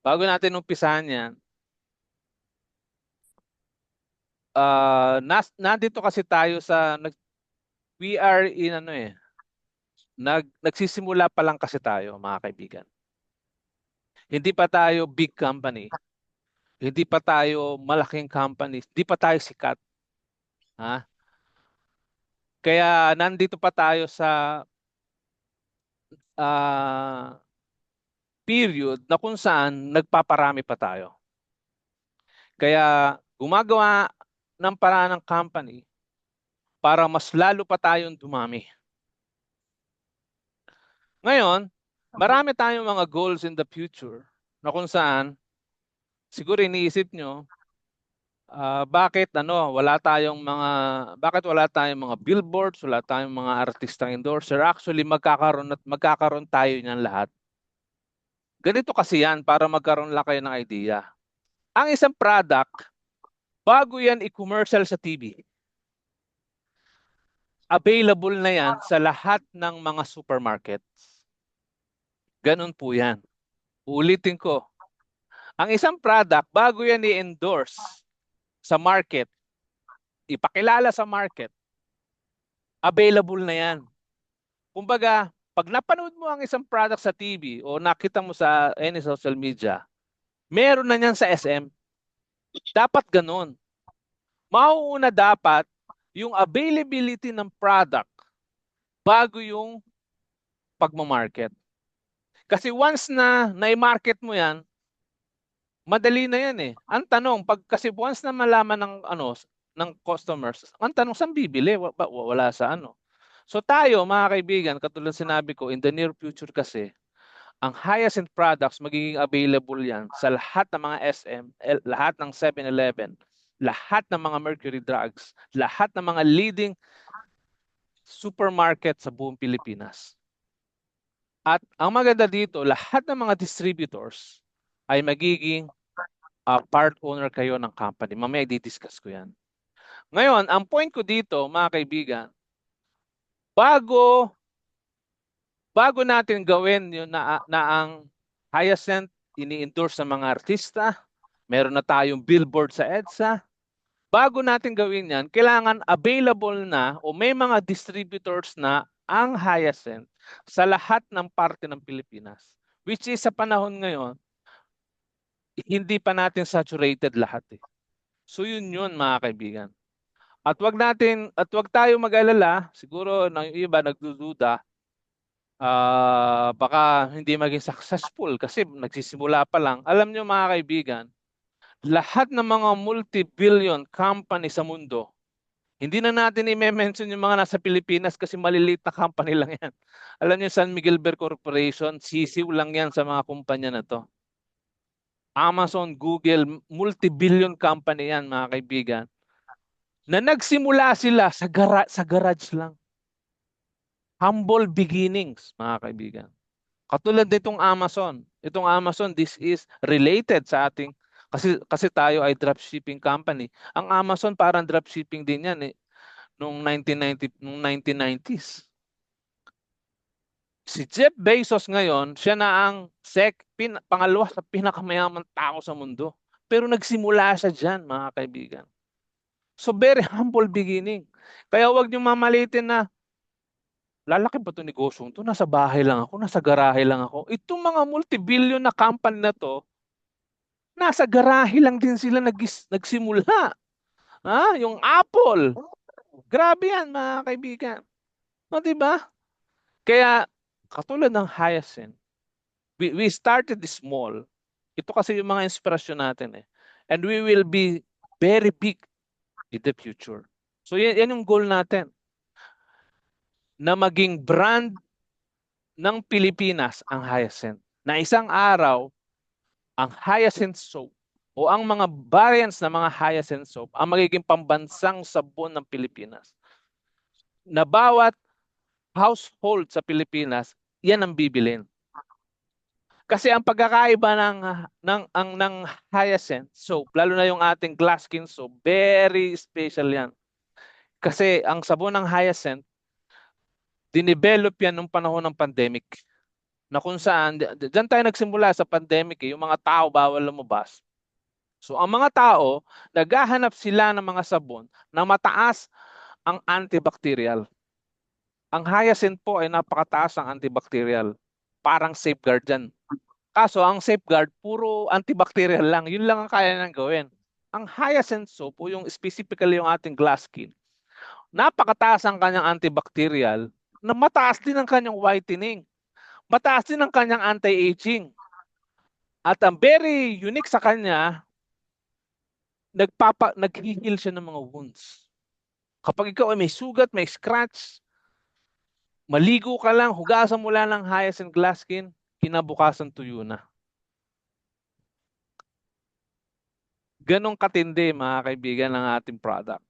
bago natin umpisahan yan, nandito kasi tayo we are in nagsisimula pa lang kasi tayo, mga kaibigan. Hindi pa tayo big company, hindi pa tayo malaking company, hindi pa tayo sikat. Ha? Kaya nandito pa tayo sa ah, period na kung saan nagpaparami pa tayo. Kaya gumagawa ng paraan ng company para mas lalo pa tayong dumami. Ngayon, marami tayong mga goals in the future na kung saan siguro iniisip nyo, bakit wala tayong mga billboards, wala tayong mga artistang endorser. Actually, magkakaroon tayo niyan lahat. Ganito kasi yan para magkaroon lang kayo ng idea. Ang isang product, bago yan i-commercial sa TV, available na yan sa lahat ng mga supermarkets. Ganun po yan. Ulitin ko, ang isang product, bago yan i-endorse sa market, ipakilala sa market, available na yan. Kumbaga, pag napanood mo ang isang product sa TV o nakita mo sa any social media, meron na yan sa SM. Dapat ganun. Mauuna dapat yung availability ng product bago yung pagmamarket. Kasi once na na-market mo yan, madali na yan eh. Ang tanong, kasi once na malaman ng customers, ang tanong saan bibili? Wala sa ano. So tayo, mga kaibigan, katulad sinabi ko, in the near future kasi, ang Hyacinth products magiging available yan sa lahat ng mga SM, lahat ng 7-Eleven, lahat ng mga Mercury Drugs, lahat ng mga leading supermarket sa buong Pilipinas. At ang maganda dito, lahat ng mga distributors ay magiging part owner kayo ng company. Mamaya i-discuss ko yan. Ngayon, ang point ko dito, mga kaibigan, bago natin gawin yun na ang Hyacinth ini-endorse ng mga artista, meron na tayong billboard sa EDSA, bago natin gawin yan, kailangan available na o may mga distributors na ang Hyacinth sa lahat ng parte ng Pilipinas. Which is sa panahon ngayon, hindi pa natin saturated lahat eh. So yun mga kaibigan. At wag tayo mag-alala, siguro ng iba nagdududa, baka hindi maging successful kasi nagsisimula pa lang. Alam nyo mga kaibigan, lahat ng mga multi-billion company sa mundo, hindi na natin i-mention yung mga nasa Pilipinas kasi maliliit na company lang yan. Alam niyo, San Miguel Bear Corporation, sisiw lang yan sa mga kumpanya na to. Amazon, Google, multi-billion company yan mga kaibigan. Na nagsimula sila sa garage lang. Humble beginnings mga kaibigan. Katulad nitong Amazon. Itong Amazon, this is related sa ating, kasi tayo ay dropshipping company. Ang Amazon parang dropshipping din yan eh, noong 1990s. Si Jeff Bezos ngayon, siya na ang pangalawa sa pinakamayaman tao sa mundo. Pero nagsimula siya dyan, mga kaibigan. So very humble beginning. Kaya huwag niyo mamalitin na lalaki ba itong negosyong to? Nasa bahay lang ako, nasa garahe lang ako. Itong mga multi-billion na company na to, nasa garahe lang din sila nagsimula. Ha? Yung Apple. Grabe yan, mga kaibigan. No, di ba? Kaya, katulad ng Hyacinth, we started small. Ito kasi yung mga inspirasyon natin eh. And we will be very big in the future. So yan yung goal natin. Na maging brand ng Pilipinas ang Hyacinth. Na isang araw, ang Hyacinth soap o ang mga variants ng mga Hyacinth soap ang magiging pambansang sabon ng Pilipinas. Na bawat household sa Pilipinas, yan ang bibilin. Kasi ang pagkakaiba ng Hyacinth soap, lalo na yung ating glass skin soap, very special yan. Kasi ang sabon ng Hyacinth, dinevelop yan nung panahon ng pandemic. na kung saan, diyan tayo nagsimula sa pandemic yung mga tao bawal lumabas. So ang mga tao, naghahanap sila ng mga sabon na mataas ang antibacterial. Ang hyacinth po ay napakataas ang antibacterial. Parang safeguard yan. Kaso ang safeguard, puro antibacterial lang. Yun lang ang kaya nang gawin. Ang hyacinth soap, o yung specifically yung ating glass skin, napakataas ang kanyang antibacterial na mataas din ang kanyang whitening. Mataas din ang kanyang anti-aging. At ang very unique sa kanya, nag-heal siya ng mga wounds. Kapag ikaw ay may sugat, may scratch, maligo ka lang, hugasan mo lang ng hyacinth glass skin, kinabukasan tuyo na. Ganong katindi, mga kaibigan, ng ating product.